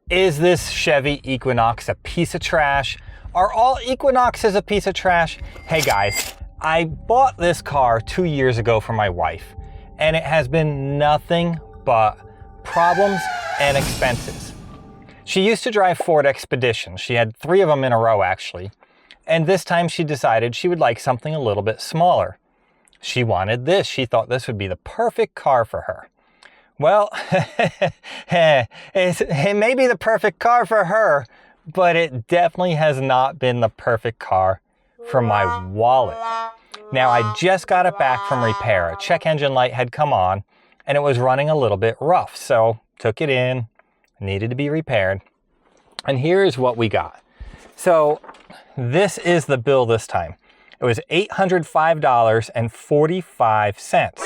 Is this Chevy Equinox a piece of trash? Are all Equinoxes a piece of trash? Hey guys, I bought this car 2 years ago for my wife, and it has been nothing but problems and expenses. She used to drive Ford Expeditions. She had 3 of them in a row actually. And this time she decided she would like something a little bit smaller. She wanted this. She thought this would be the perfect car for her. Well, it may be the perfect car for her, but it definitely has not been the perfect car for my wallet. Now, I just got it back from repair. A check engine light had come on and it was running a little bit rough. So took it in, needed to be repaired. And here's what we got. So this is the bill this time. It was $805.45.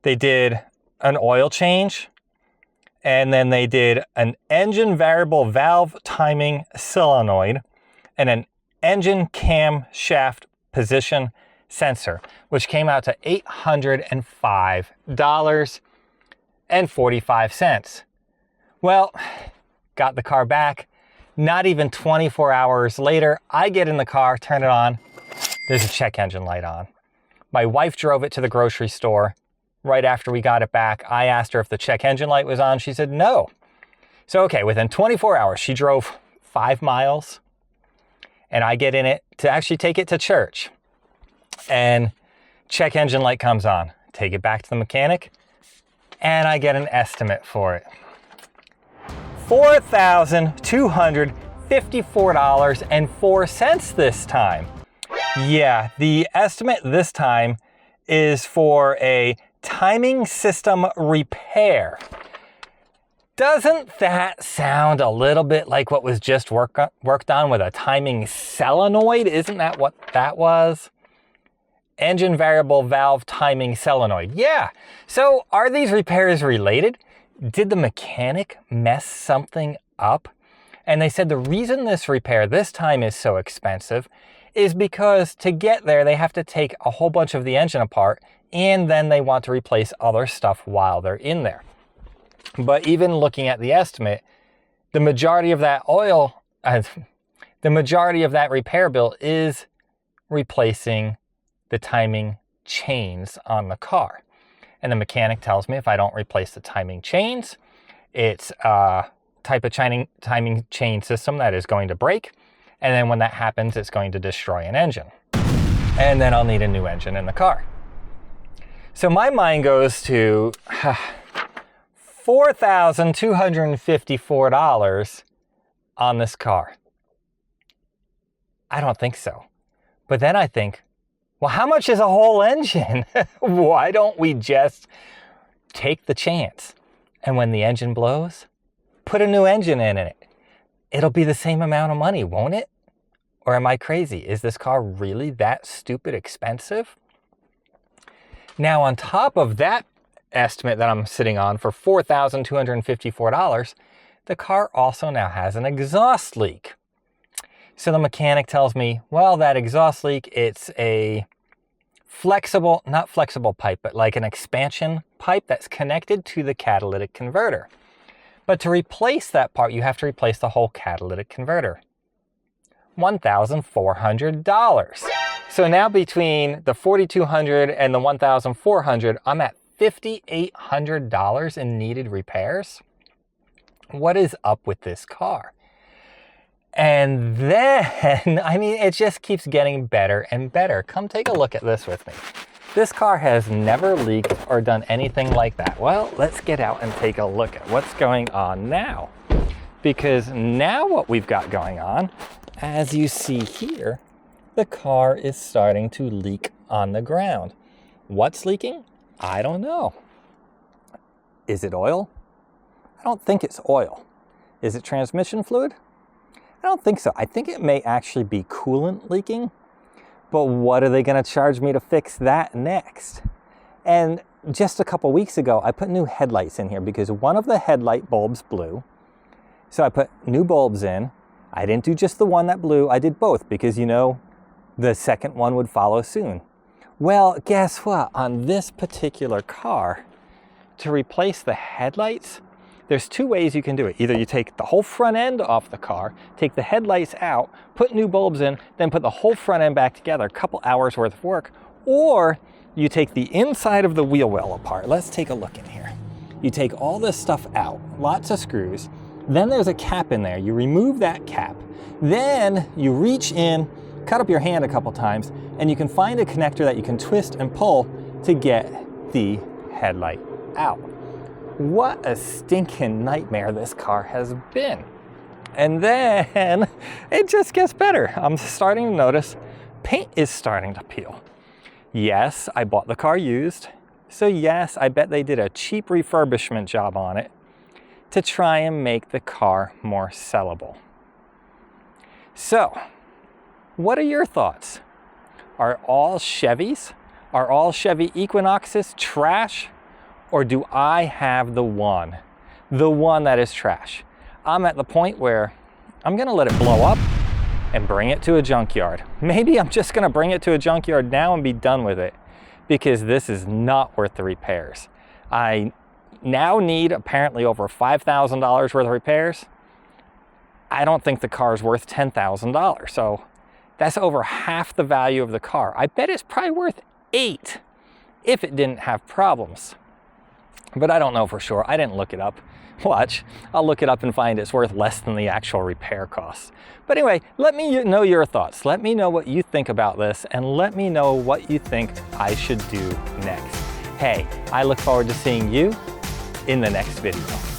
They did an oil change, and then they did an engine variable valve timing solenoid and an engine camshaft position sensor, which came out to $805.45. Well, got the car back. Not even 24 hours later, I get in the car, turn it on. There's a check engine light on. My wife drove it to the grocery store. Right after we got it back, I asked her if the check engine light was on. She said no. So, okay, within 24 hours, she drove 5 miles, and I get in it to actually take it to church. And check engine light comes on. Take it back to the mechanic, and I get an estimate for it. $4,254.04 this time. Yeah, the estimate this time is for a timing system repair. Doesn't that sound a little bit like what was just worked on with a timing solenoid? Isn't that what that was? Engine variable valve timing solenoid. Yeah. So are these repairs related? Did the mechanic mess something up? And they said the reason this repair this time is so expensive is because to get there, they have to take a whole bunch of the engine apart, and then they want to replace other stuff while they're in there. But even looking at the estimate, the majority of that repair bill is replacing the timing chains on the car. And the mechanic tells me if I don't replace the timing chains, it's a type of timing chain system that is going to break. And then when that happens, it's going to destroy an engine. And then I'll need a new engine in the car. So my mind goes to $4,254 on this car. I don't think so. But then I think, well, how much is a whole engine? Why don't we just take the chance? And when the engine blows, put a new engine in it. It'll be the same amount of money, won't it? Or am I crazy? Is this car really that stupid expensive? Now, on top of that estimate that I'm sitting on for $4,254, the car also now has an exhaust leak. So the mechanic tells me, well, that exhaust leak, it's a flexible, not flexible pipe, but like an expansion pipe that's connected to the catalytic converter. But to replace that part, you have to replace the whole catalytic converter. $1,400. So now between the $4,200 and the $1,400, I'm at $5,800 in needed repairs. What is up with this car? And then, I mean, it just keeps getting better and better. Come take a look at this with me. This car has never leaked or done anything like that. Well, let's get out and take a look at what's going on now. Because now what we've got going on, as you see here, the car is starting to leak on the ground. What's leaking? I don't know. Is it oil? I don't think it's oil. Is it transmission fluid? I don't think so. I think it may actually be coolant leaking. But what are they going to charge me to fix that next? And just a couple weeks ago, I put new headlights in here because one of the headlight bulbs blew. So I put new bulbs in. I didn't do just the one that blew. I did both because, you know, the second one would follow soon. Well, guess what? On this particular car, to replace the headlights, There's two ways you can do it. Either you take the whole front end off the car, take the headlights out, put new bulbs in, then put the whole front end back together, a couple hours worth of work, or you take the inside of the wheel well apart. Let's take a look in here. You take all this stuff out, lots of screws, then there's a cap in there. You remove that cap, then you reach in, cut up your hand a couple times, and you can find a connector that you can twist and pull to get the headlight out. What a stinking nightmare this car has been. And then it just gets better. I'm starting to notice paint is starting to peel. Yes, I bought the car used. So yes, I bet they did a cheap refurbishment job on it to try and make the car more sellable. So, what are your thoughts? Are all Chevys, are all Chevy Equinoxes trash? Or do I have the one that is trash? I'm at the point where I'm gonna let it blow up and bring it to a junkyard. Maybe I'm just gonna bring it to a junkyard now and be done with it, because this is not worth the repairs. I now need apparently over $5,000 worth of repairs. I don't think the car is worth $10,000. So that's over half the value of the car. I bet it's probably worth $8,000 if it didn't have problems. But I don't know for sure. I didn't look it up. Watch, I'll look it up and find it's worth less than the actual repair costs. But anyway, let me know your thoughts. Let me know what you think about this, and let me know what you think I should do next. Hey, I look forward to seeing you in the next video.